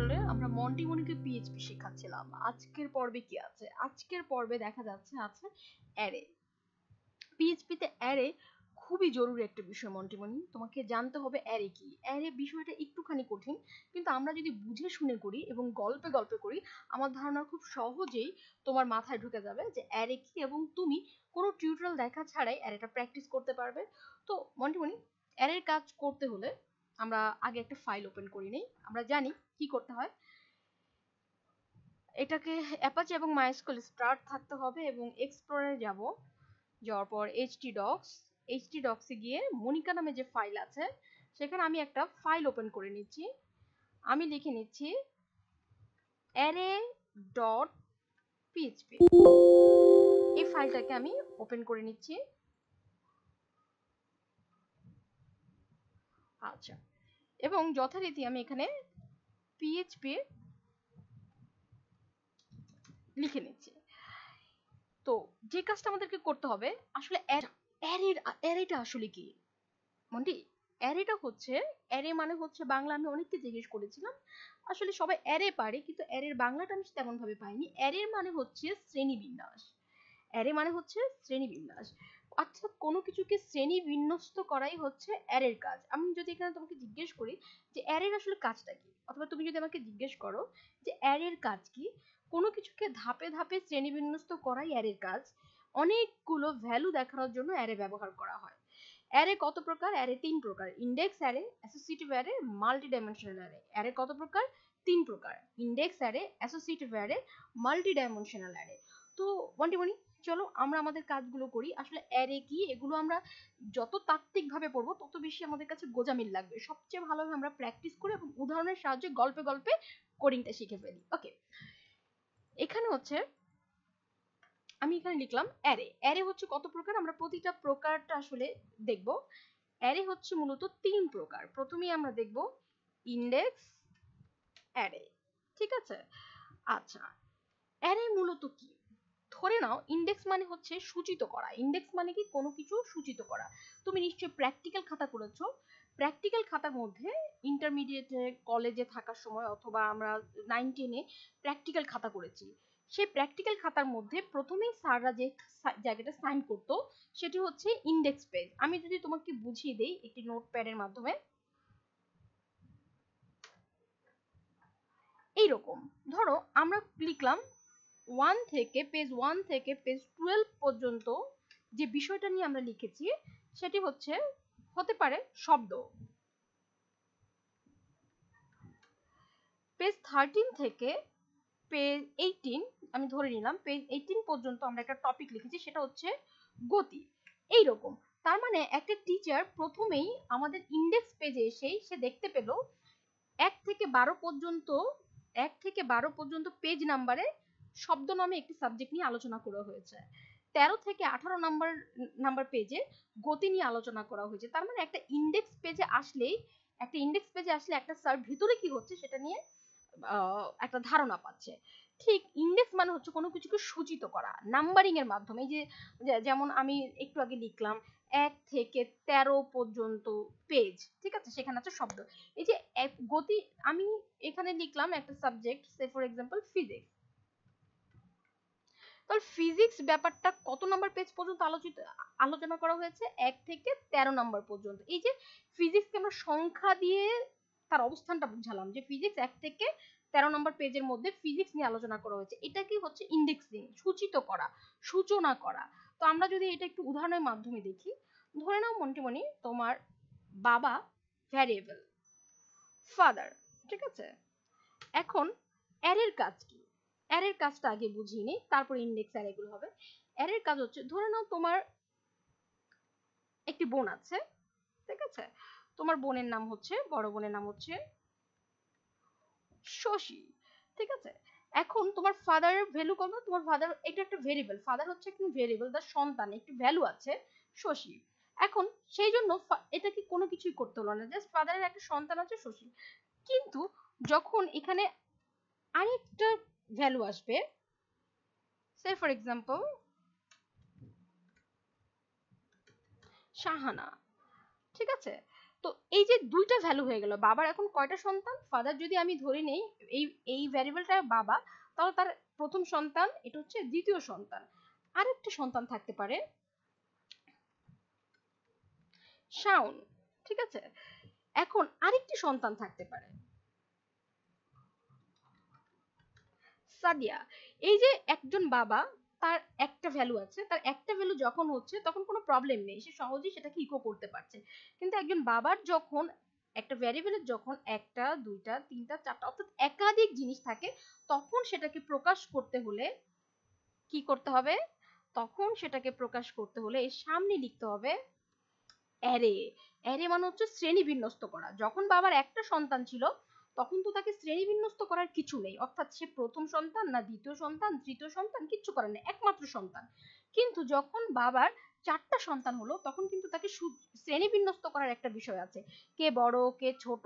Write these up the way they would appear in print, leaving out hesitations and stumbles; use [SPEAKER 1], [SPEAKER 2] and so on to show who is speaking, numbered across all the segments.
[SPEAKER 1] টিউটোরিয়ালে আমরা মন্টিমনিকে পিএইচপি শেখাচ্ছিলাম। আজকের পর্বে কি আছে? আজকের পর্বে দেখা যাচ্ছে আছে অ্যারে। পিএইচপিতে অ্যারে খুবই জরুরি একটা বিষয় মন্টিমনি। তোমাকে জানতে হবে অ্যারে কি। অ্যারে বিষয়টা একটুখানি কঠিন, কিন্তু আমরা যদি বুঝে শুনে করি এবং গল্পে গল্পে করি, আমার ধারণা খুব সহজেই তোমার মাথায় ঢুকে যাবে যে অ্যারে কি, এবং তুমি কোনো টিউটোরিয়াল দেখা ছাড়াই অ্যারেটা প্র্যাকটিস করতে পারবে। তো মন্টিমনি, অ্যারের কাজ করতে হলে আমরা আগে একটা ফাইল ওপেন করে নেই। আমরা জানি কি করতে হয়। এটাকে অ্যাপাচি এবং মাইস্কুয়েল স্টার্ট থাকতে হবে এবং এক্সপ্লোরে যাব। যাওয়ার পর এইচটি ডক্সে গিয়ে মনিকা নামে যে ফাইল আছে সেখানে আমি একটা ফাইল ওপেন করে নিচ্ছি। আমি লিখে নিচ্ছি array.php। এই ফাইলটাকে আমি ওপেন করে নিচ্ছি। আচ্ছা, এবং যথারীতি আমি এখানে PHP লিখে নিচ্ছি। তো যে কাজটা আমাদেরকে করতে হবে আসলে, অ্যারেটা আসলে কি মন্টি? অ্যারেটা হচ্ছে, অ্যারে মানে হচ্ছে বাংলা, আমি অনেককে জিজ্ঞেস করেছিলাম, আসলে সবাই অ্যারে পারে কিন্তু অ্যারের বাংলাটা আমি তেমন ভাবে পাইনি। অ্যারের মানে হচ্ছে শ্রেণীবিন্যাস। অ্যারে মানে হচ্ছে শ্রেণীবিন্যাস, অর্থাৎ কোনো কিছুকে শ্রেণী বিন্যস্ত করাই হচ্ছে অ্যারের কাজ। আমি যদি এখানে তোমাকে জিজ্ঞেস করি যে অ্যারের আসলে কাজটা কি, অথবা তুমি যদি আমাকে জিজ্ঞেস করো যে অ্যারের কাজ কি, কোনো কিছুকে ধাপে ধাপে শ্রেণী বিন্যস্ত করাই অ্যারের কাজ। অনেকগুলো ভ্যালু দেখানোর জন্য অ্যারে ব্যবহার করা হয়। অ্যারে কত প্রকার? অ্যারে তিন প্রকার: index array, associative array, multi dimensional array. Array কত প্রকার? তিন প্রকার: index array, associative array, multi dimensional array. তো মন্টিমনি, চলো আমরা আমাদের কাজগুলো করি। আসলে অ্যারে কি এগুলো আমরা যত তাত্ত্বিকভাবে পড়বো তত বেশি আমাদের কাছে গোজামিল লাগবে। সবচেয়ে ভালোভাবে আমরা প্র্যাকটিস করি এবং উদাহরণের সাহায্যে গল্পে গল্পে কোডিংটা শিখে ফেলি। ওকে, এখানে হচ্ছে আমি এখানে লিখলাম অ্যারে। অ্যারে হচ্ছে কত প্রকার, আমরা প্রতিটা প্রকারটা আসলে দেখব। অ্যারে হচ্ছে মূলত তিন প্রকার। প্রথমেই আমরা দেখব ইন্ডেক্স অ্যারে, ঠিক আছে? আচ্ছা, অ্যারে মূলত কি? ধরে নাও ইন্ডেক্স মানে হচ্ছে সূচিত করা। ইন্ডেক্স মানে কি? কোনো কিছু সূচিত করা। তুমি নিশ্চয়ই প্র্যাকটিক্যাল খাতা করেছো। প্র্যাকটিক্যাল খাতার মধ্যে ইন্টারমিডিয়েটে কলেজে থাকার সময় অথবা আমরা 9-10-এ প্র্যাকটিক্যাল খাতা করেছি। সেই প্র্যাকটিক্যাল খাতার মধ্যে প্রথমেই স্যাররা যে জায়গাটা সাইন করতো সেটি হচ্ছে ইন্ডেক্স পেজ। আমি যদি তোমাকে বুঝিয়ে দেই একটি নোটপ্যাডের মাধ্যমে, এইরকম ধরো আমরা লিখলাম পেজ 1 থেকে পেজ 12 পর্যন্ত যে বিষয়টা নিয়ে আমরা লিখেছি সেটি হতে পারে শব্দ। পেজ 13 থেকে পেজ 18, আমি ধরে নিলাম পেজ 18 পর্যন্ত আমরা একটা টপিক লিখেছি, সেটা হচ্ছে গতি। এইরকম। তার মানে একটা টিচার প্রথমেই আমাদের ইন্ডেক্স পেজে এসেই সে দেখতে পেল 1 থেকে 12 পর্যন্ত পেজ নাম্বারে শব্দ নামে একটি সাবজেক্ট নিয়ে আলোচনা করা হয়েছে। 13 থেকে 18 নাম্বার পেজে গতি নিয়ে আলোচনা করা হয়েছে। তার মানে একটা ইন্ডেক্স পেজে আসলে একটা স্যার ভিতরে কি হচ্ছে সেটা নিয়ে একটা ধারণা পাচ্ছে। ঠিক ইন্ডেক্স মানে হচ্ছে কোনো কিছুকে সূচিত করা নাম্বারিং এর মাধ্যমে। যেমন আমি একটু আগে লিখলাম 1 থেকে 13 পর্যন্ত পেজ, ঠিক আছে, সেখানে আছে শব্দ। এই যে গতি, আমি এখানে লিখলাম একটা subject, say for example physics. তাহলে ফিজিক্স ব্যাপারটা কত নাম্বার পেজ পর্যন্ত আলোচনা করা হয়েছে? 1 থেকে 13 নাম্বার পর্যন্ত। এই যে ফিজিক্সকে আমরা সংখ্যা দিয়ে তার অবস্থানটা বুঝালাম যে ফিজিক্স 1 থেকে 13 নম্বর পেজের মধ্যে ফিজিক্স নিয়ে আলোচনা করা হয়েছে। এটা কি হচ্ছে? ইন্ডেক্সিং, সূচিত করা, সূচনা করা। তো আমরা যদি এটা একটু উদাহরণের মাধ্যমে দেখি, ধরে নাও মন্টিমনি তোমার বাবা ভ্যারিয়েবল, ফাদার, ঠিক আছে? এখন অ্যারের কাজ কি? অ্যারের কাজটা আগে বুঝিয়ে নিই, তারপর ইন্ডেক্স অ্যারেগুলো হবে। অ্যারের কাজ হচ্ছে, ধরে নাও তোমার একটি বোন আছে, ঠিক আছে? তোমার বোনের নাম হচ্ছে, বড় বোনের নাম হচ্ছে শশী, ঠিক আছে? এখন তোমার ফাদারের ভ্যালু কত? তোমার ফাদার, এটা একটা ভেরিয়েবল, ফাদার হচ্ছে একটা ভেরিয়েবল, তার সন্তান একটি ভ্যালু আছে শশী। এখন সেই জন্য এটা কি কোনো কিছুই করতে হলো না, জাস্ট ফাদারের একটা সন্তান আছে শশী। কিন্তু যখন এখানে আরেকটা ভ্যালু আসবে, সে ফর এক্সাম্পল শাহানা, ঠিক আছে? তো এই যে দুইটা ভ্যালু হয়ে গেল, বাবার এখন কয়টা সন্তান, ফাদার যদি আমি ধরে নেই এই এই ভ্যারিয়েবলটা বাবা, তাহলে তার প্রথম সন্তান এটা হচ্ছে দ্বিতীয় সন্তান, আরেকটা সন্তান থাকতে পারে শাওন, ঠিক আছে। এখন আরেকটি সন্তান থাকতে পারে সাদিয়া। এই যে একজন বাবা, তার একটা ভ্যালু আছে, তার একটা ভ্যালু যখন হচ্ছে তখন কোনো প্রবলেম নেই, সে সহজেই সেটাকে ইকো করতে পারছে। কিন্তু একজন বাবার যখন একটা ভ্যারিয়েবলের যখন একটা দুইটা তিনটা চারটা অর্থাৎ একাধিক জিনিস থাকে, তখন সেটাকে প্রকাশ করতে হলে কি করতে হবে, তখন সেটাকে প্রকাশ করতে হলে এর সামনে লিখতে হবে অ্যারে। অ্যারে মানে হচ্ছে শ্রেণী বিন্যস্ত করা। যখন বাবার একটা সন্তান ছিল তখন তো তাকে শ্রেণী বিন্যস্ত করার কিছু নেই, অর্থাৎ সে প্রথম সন্তান না দ্বিতীয় সন্তান তৃতীয় সন্তান কিচ্ছু করার নেই, একমাত্র সন্তান। কিন্তু যখন বাবার চারটা সন্তান হলো তখন কিন্তু তাকে শ্রেণী বিন্যস্ত করার একটা বিষয় আছে, কে বড় কে ছোট,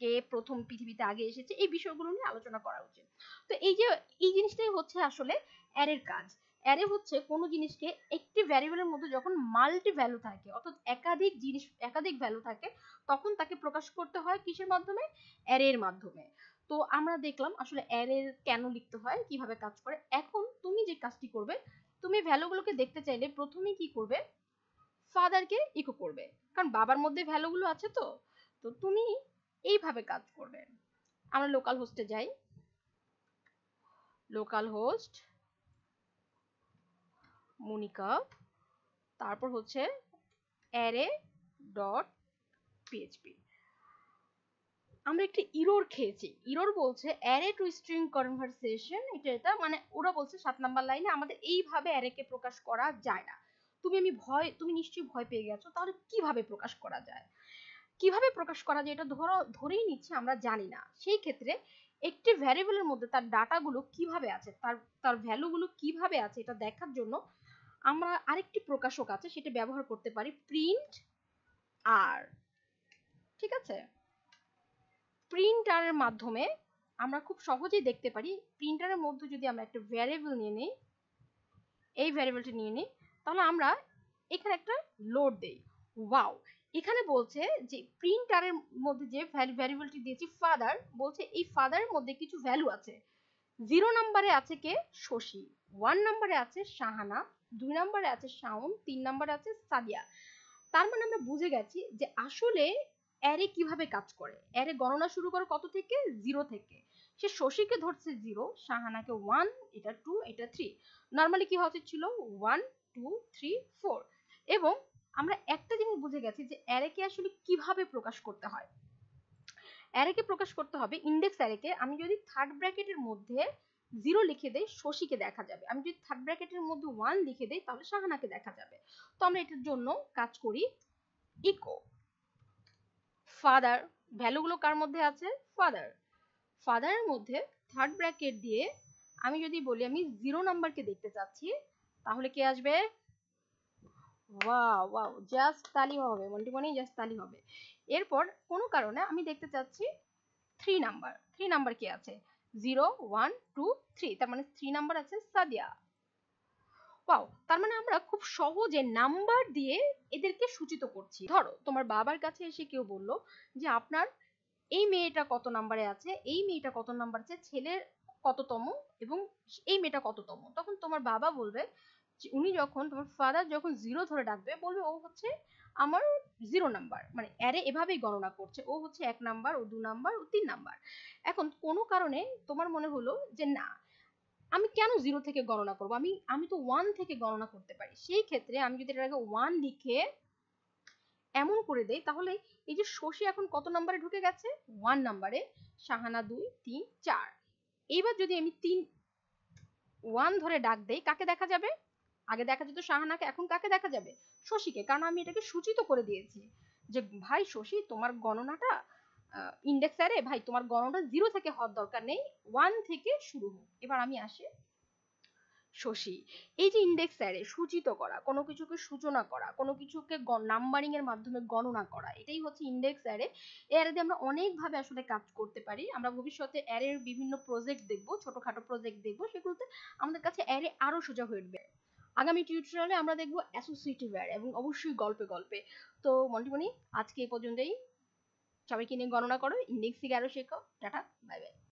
[SPEAKER 1] কে প্রথম পৃথিবীতে আগে এসেছে, এই বিষয়গুলো নিয়ে আলোচনা করা উচিত। তো এই যে এই জিনিসটাই হচ্ছে আসলে অ্যারের কাজ। অ্যারে হচ্ছে কোনো জিনিসকে একটি ভ্যারিয়েবলের মধ্যে যখন মাল্টি ভ্যালু থাকে অর্থাৎ একাধিক জিনিস একাধিক ভ্যালু থাকে তখন তাকে প্রকাশ করতে হয় কিসের মাধ্যমে, অ্যারের মাধ্যমে। তো আমরা দেখলাম আসলে অ্যারে কেন লিখতে হয়, কিভাবে কাজ করে। এখন তুমি যে কাজটি করবে, তুমি ভ্যালুগুলোকে দেখতে চাইলে প্রথমেই কি করবে, ফাদারকে ইকো করবে, কারণ বাবার মধ্যে ভ্যালুগুলো আছে। তো তো তুমি এইভাবে কাজ করবে। আমরা লোকাল হোস্টে যাই, লোকাল হোস্ট মনিকা, তারপর হচ্ছে অ্যারে ডট পিএইচপি। আমরা একটা ইরর খেয়েছি, ইরর বলছে অ্যারে টু স্ট্রিং কনভারসেশন, এটা মানে ওরা বলছে 7 নাম্বার লাইনে আমাদের এইভাবে অ্যারেকে প্রকাশ করা যায় না। তুমি নিশ্চয়ই ভয় পেয়ে গেছো, তাহলে কিভাবে প্রকাশ করা যায়, কিভাবে প্রকাশ করা যায় এটা ধরেই নিচ্ছে আমরা জানি না। সেই ক্ষেত্রে একটি ভ্যারিয়েবলের মধ্যে তার ডাটাগুলো কিভাবে আছে, তার তার ভ্যালুগুলো কিভাবে আছে এটা দেখার জন্য আমরা আরেকটি প্রকাশক আছে সেটা ব্যবহার করতে পারি, প্রিন্ট আর। ঠিক আছে, প্রিন্টারের মাধ্যমে আমরা খুব সহজেই দেখতে পারি, প্রিন্টারের মধ্যে যদি আমরা একটা ভ্যারিয়েবল নিয়ে নিই, এই ভ্যারিয়েবলটা নিয়ে নিই, তাহলে আমরা এখানে একটা লোড দেই। ওয়াও, এখানে বলছে যে প্রিন্টারের মধ্যে যে ভ্যারিয়েবলটি দিয়েছি ফাদার, বলছে এই ফাদারের মধ্যে কিছু ভ্যালু আছে। 0 নম্বরে আছে কে, শশী, 1 নম্বরে আছে শাহানা, 2 নম্বরে আছে শাওন, 3 নম্বরে আছে সাদিয়া। তার মানে আমরা বুঝে গেছি যে আসলে অ্যারে কিভাবে কাজ করে। অ্যারে গণনা শুরু করে কত থেকে, 0 থেকে। সে শশীকে ধরছে 0, শাহানাকে 1, এটা 2, এটা 3। নরমালি কি হচ্ছে ছিল 1 2 3 4। এবং আমরা একটা জিনিস বুঝে গেছি যে অ্যারেকে আসলে কিভাবে প্রকাশ করতে হয়। অ্যারেকে প্রকাশ করতে হবে, ইন্ডেক্স অ্যারেকে আমি যদি থার্ড ব্র্যাকেটের মধ্যে 0 লিখে দেই শশীকে দেখা যাবে, আমি যদি থার্ড ব্র্যাকেটের মধ্যে 1 লিখে দেই তাহলে শাহানাকে দেখা যাবে। তো আমরা এটার জন্য কাজ করি ইকো ফাদার, ভ্যালুগুলো কার মধ্যে আছে, ফাদার। ফাদারের মধ্যে থার্ড ব্র্যাকেট দিয়ে আমি যদি বলি আমি 0 নাম্বারকে দেখতে চাচ্ছি, তাহলে কি আসবে, ওয়াও ওয়াও, জাস্ট তালি হবে মন্টিমনি, জাস্ট তালি হবে। এরপর কোনো কারণে আমি দেখতে চাচ্ছি 3 নাম্বার, 3 নাম্বার কি আছে, 0 1 2 3, তার মানে 3 নাম্বার আছে সাদিয়া। ওয়াও, তার মানে আমরা খুব সহজে নাম্বার দিয়ে এদেরকে সূচিত করছি। ধরো তোমার বাবার কাছে এসে কেউ বলল যে আপনার এই মেয়েটা কত নাম্বারে আছে, এই মেয়েটা কত নাম্বার আছে, ছেলের কততম এবং এই মেয়েটা কততম, তখন তোমার বাবা বলবে যে উনি যখন তোমার ফাদার যখন 0 ধরে ডাকবে বলবে ও হচ্ছে আমার 0 নাম্বার, মানে অ্যারে এভাবেই গণনা করছে, ও হচ্ছে 1 নাম্বার, ও 2 নাম্বার, ও 3 নাম্বার। এখন কোনো কারণে তোমার মনে হলো যে না, আমি কেন 0 থেকে গণনা করব, আমি আমি তো 1 থেকে গণনা করতে পারি। সেই ক্ষেত্রে আমি যদি এটার আগে 1 লিখে এমন করে দেই, তাহলে এই যে শশী এখন কত নাম্বারে ঢুকে গেছে, 1 নাম্বারে, শাহানা 2 3 4। এইবার যদি আমি 1 ধরে ডাক দেই কাকে দেখা যাবে, আগে দেখা যেত শাহানাকে, এখন কাকে দেখা যাবে, শশীকে, কারণ আমি এটাকে সূচিত করে দিয়েছি যে ভাই শশী তোমার গণনাটা ইন্ডেক্স অ্যারে, ভাই তোমার গণনাটা 0 থেকে হওয়ার দরকার নেই, 1 থেকে শুরু হোক। এবার আমি আসি শশী। এই যে ইন্ডেক্স অ্যারে সূচিত করা, কোনো কিছুকে সূচনা করা, কোনো কিছুকে নাম্বারিং এর মাধ্যমে গণনা করা, এটাই হচ্ছে ইন্ডেক্স অ্যারে। এই অ্যারে দিয়ে আমরা অনেক ভাবে আসলে কাজ করতে পারি। আমরা ভবিষ্যতে অ্যারের বিভিন্ন প্রজেক্ট দেখব, ছোটখাটো প্রজেক্ট দেখব, সেগুলোতে আমাদের কাছে অ্যারে আরো সোজা হয়ে উঠবে। আগামী টিউটোরিয়ালে আমরা দেখব অ্যাসোসিয়েটিভ অ্যারে এবং অবশ্যই গল্পে গল্পে। তো মন্টিমণি আজকে এই পর্যন্তই। সবাইকে নিয়ে গণনা করো, ইন্ডেক্স থেকে আরো শেখো। Tata, bye bye.